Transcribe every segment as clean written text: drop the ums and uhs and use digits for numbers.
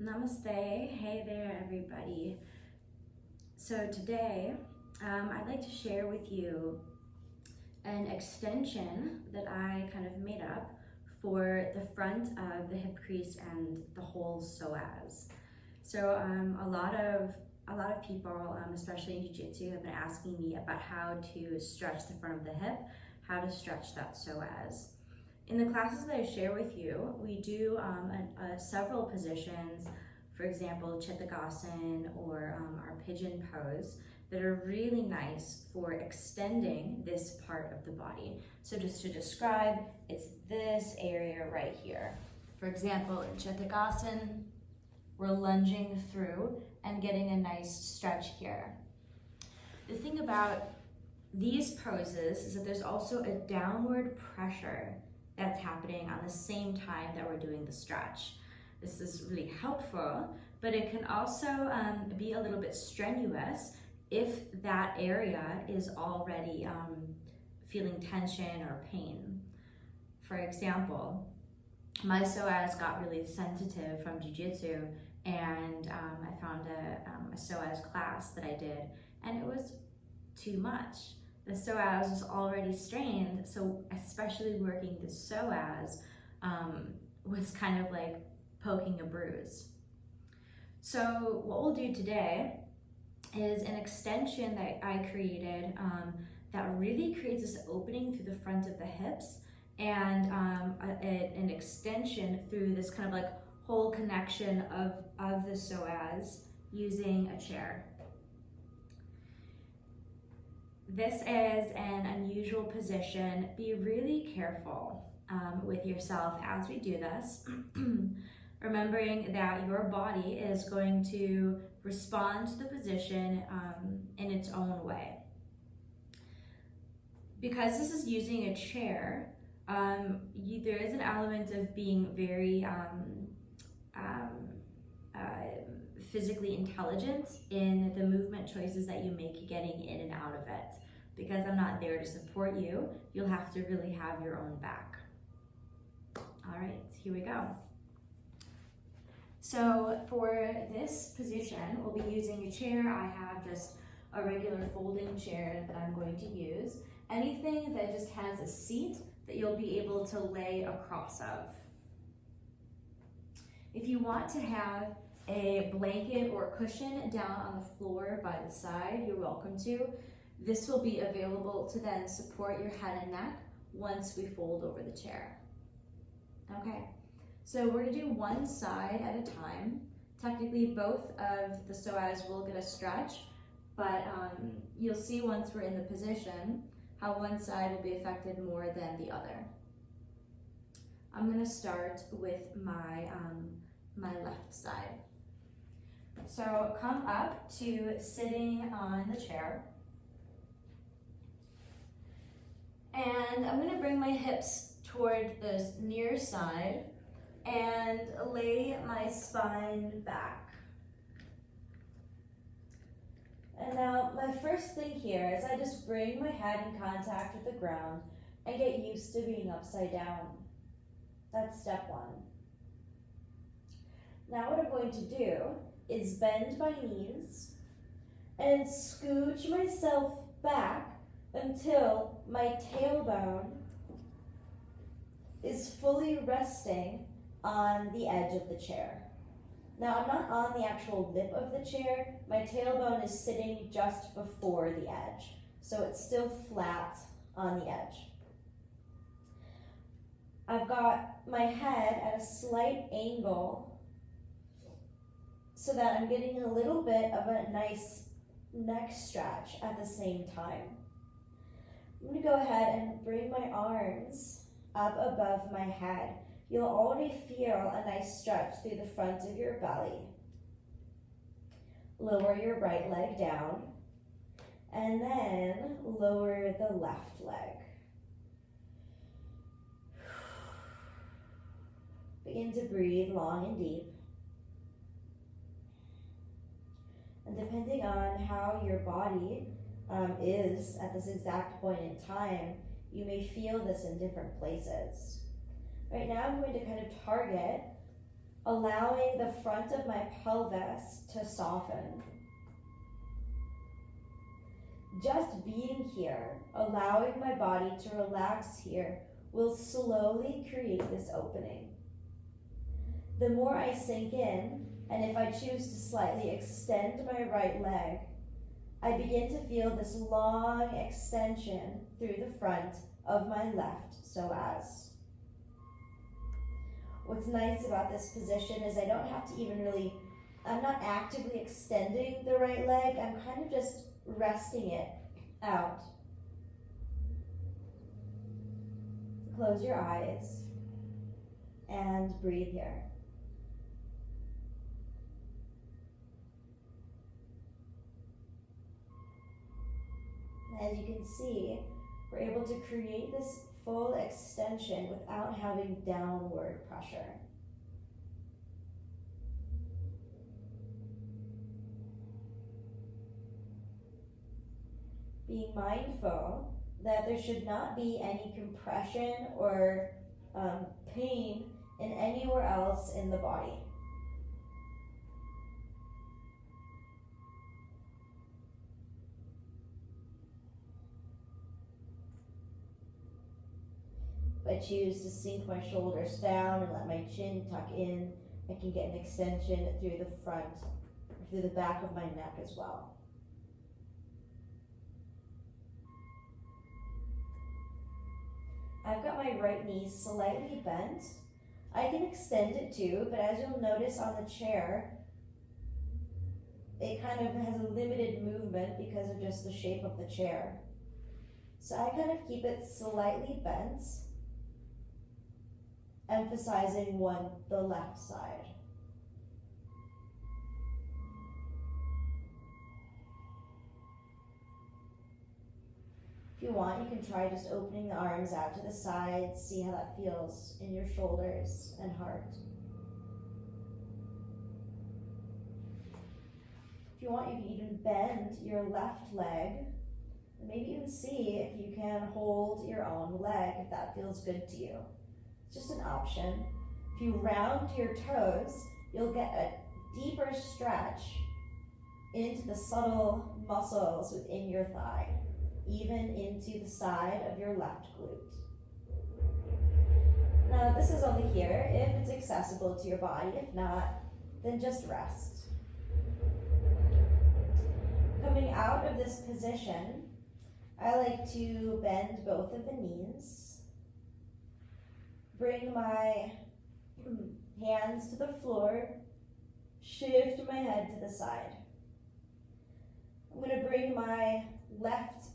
Namaste. Hey there, everybody. So today, I'd like to share with you an extension that I kind of made up for the front of the hip crease and the whole psoas. So a lot of people, especially in jiu-jitsu, have been asking me about how to stretch the front of the hip, how to stretch that psoas. In the classes that I share with you, we do several positions, for example, Chittakasan or our pigeon pose, that are really nice for extending this part of the body. So just to describe, it's this area right here. For example, in Chittakasan, we're lunging through and getting a nice stretch here. The thing about these poses is that there's also a downward pressure that's happening on the same time that we're doing the stretch. This is really helpful, but it can also be a little bit strenuous if that area is already feeling tension or pain. For example, my psoas got really sensitive from jiu-jitsu, and I found a psoas class that I did, and it was too much. The psoas was already strained, so especially working the psoas was kind of like poking a bruise. So what we'll do today is an extension that I created that really creates this opening through the front of the hips, and an extension through this kind of like whole connection of the psoas using a chair. This is an unusual position. Be really careful with yourself as we do this, remembering that your body is going to respond to the position in its own way. Because this is using a chair, there is an element of being very physically intelligent in the movement choices that you make getting in and out of it. Because I'm not there to support you, you'll have to really have your own back. All right, here we go. So for this position, we'll be using a chair. I have just a regular folding chair that I'm going to use. Anything that just has a seat that you'll be able to lay across of. If you want to have a blanket or cushion down on the floor by the side, you're welcome to. This will be available to then support your head and neck once we fold over the chair. Okay, so we're gonna do one side at a time. Technically, both of the psoas will get a stretch, but you'll see once we're in the position how one side will be affected more than the other. I'm gonna start with my left side. So come up to sitting on the chair. And I'm gonna bring my hips toward the near side and lay my spine back. And now my first thing here is I just bring my head in contact with the ground and get used to being upside down. That's step one. Now what I'm going to do is bend my knees and scooch myself back until my tailbone is fully resting on the edge of the chair. Now I'm not on the actual lip of the chair, my tailbone is sitting just before the edge, so it's still flat on the edge. I've got my head at a slight angle so that I'm getting a little bit of a nice neck stretch at the same time. I'm gonna go ahead and bring my arms up above my head. You'll already feel a nice stretch through the front of your belly. Lower your right leg down, and then lower the left leg. Begin to breathe long and deep. And depending on how your body is at this exact point in time, you may feel this in different places. Right now I'm going to kind of target allowing the front of my pelvis to soften. Just being here, allowing my body to relax here, will slowly create this opening. The more I sink in, and if I choose to slightly extend my right leg, I begin to feel this long extension through the front of my left psoas. What's nice about this position is I don't have to even really, I'm not actively extending the right leg, I'm kind of just resting it out. Close your eyes and breathe here. As you can see, we're able to create this full extension without having downward pressure. Being mindful that there should not be any compression or pain in anywhere else in the body. If I choose to sink my shoulders down and let my chin tuck in, I can get an extension through the front, through the back of my neck as well. I've got my right knee slightly bent. I can extend it too, but as you'll notice on the chair, it kind of has a limited movement because of just the shape of the chair. So I kind of keep it slightly bent, emphasizing the left side. If you want, you can try just opening the arms out to the sides, see how that feels in your shoulders and heart. If you want, you can even bend your left leg, and maybe even see if you can hold your own leg if that feels good to you. It's just an option. If you round your toes, you'll get a deeper stretch into the subtle muscles within your thigh, even into the side of your left glute. Now, this is only here if it's accessible to your body. If not, then just rest. Coming out of this position, I like to bend both of the knees. Bring my hands to the floor, shift my head to the side. I'm going to bring my left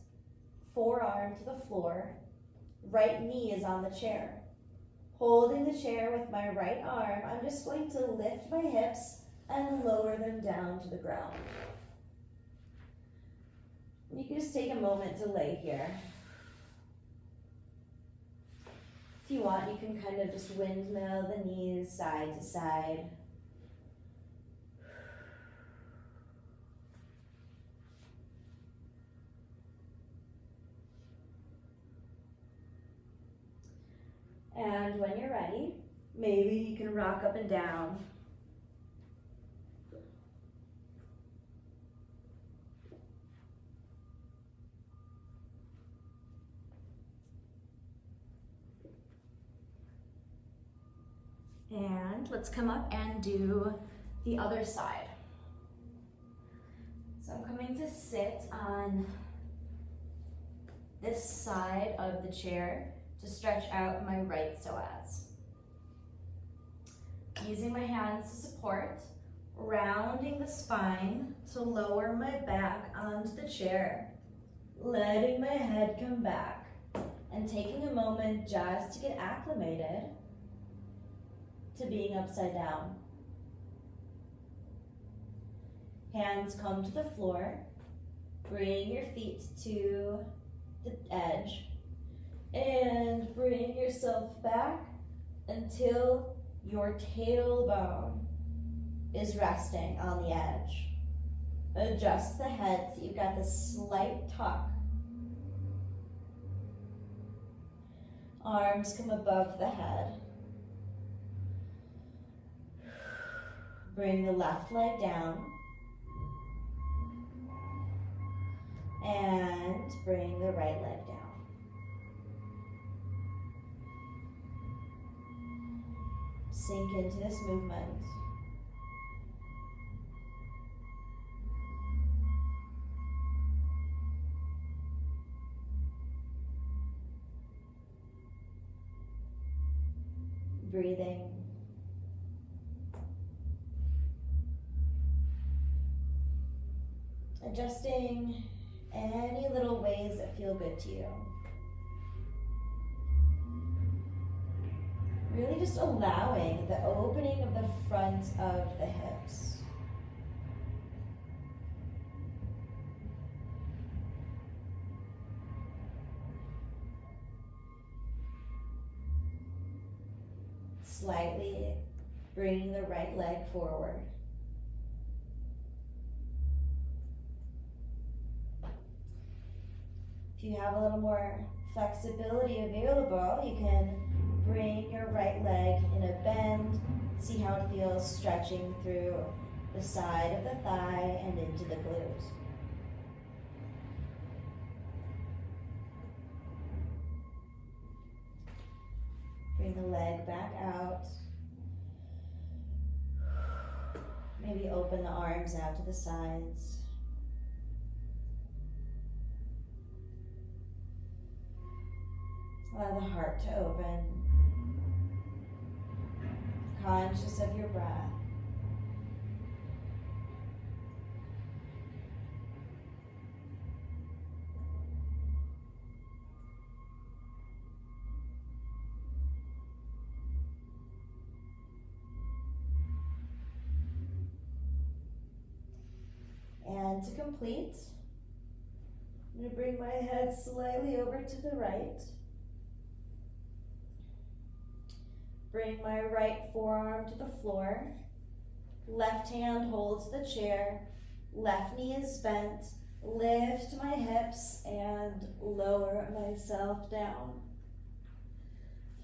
forearm to the floor, right knee is on the chair. Holding the chair with my right arm, I'm just going to lift my hips and lower them down to the ground. You can just take a moment to lay here. If you want, you can kind of just windmill the knees side to side. And when you're ready, maybe you can rock up and down. And let's come up and do the other side. So I'm coming to sit on this side of the chair to stretch out my right psoas. Using my hands to support, rounding the spine to lower my back onto the chair, letting my head come back, and taking a moment just to get acclimated to being upside down. Hands come to the floor, bring your feet to the edge, and bring yourself back until your tailbone is resting on the edge. Adjust the head so you've got this slight tuck. Arms come above the head. Bring the left leg down. And bring the right leg down. Sink into this movement. Breathing. Adjusting any little ways that feel good to you. Really just allowing the opening of the front of the hips. Slightly bringing the right leg forward. If you have a little more flexibility available, you can bring your right leg in a bend. See how it feels stretching through the side of the thigh and into the glute. Bring the leg back out. Maybe open the arms out to the sides. Allow the heart to open. Conscious of your breath. And to complete, I'm going to bring my head slightly over to the right. Bring my right forearm to the floor. Left hand holds the chair. Left knee is bent. Lift my hips and lower myself down.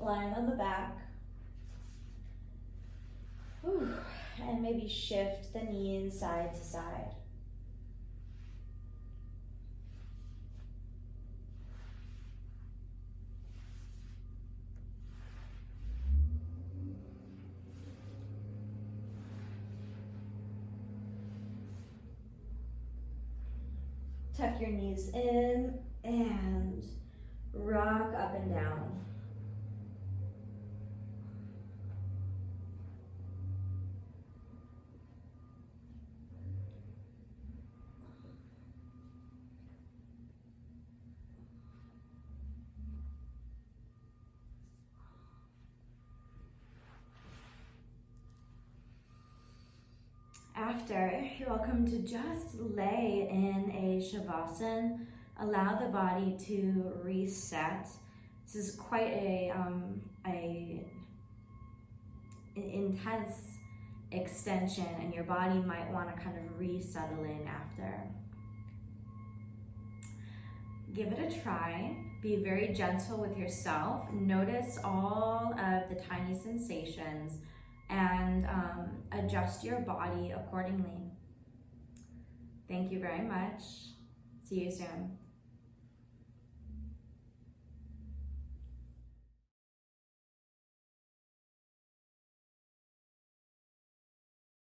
Lying on the back. Whew. And maybe shift the knees side to side. Tuck your knees in and rock up and down. After, you're welcome to just lay in a shavasana. Allow the body to reset. This is quite an intense extension, and your body might want to kind of resettle in after. Give it a try. Be very gentle with yourself. Notice all of the tiny sensations and adjust your body accordingly. Thank you very much. See you soon.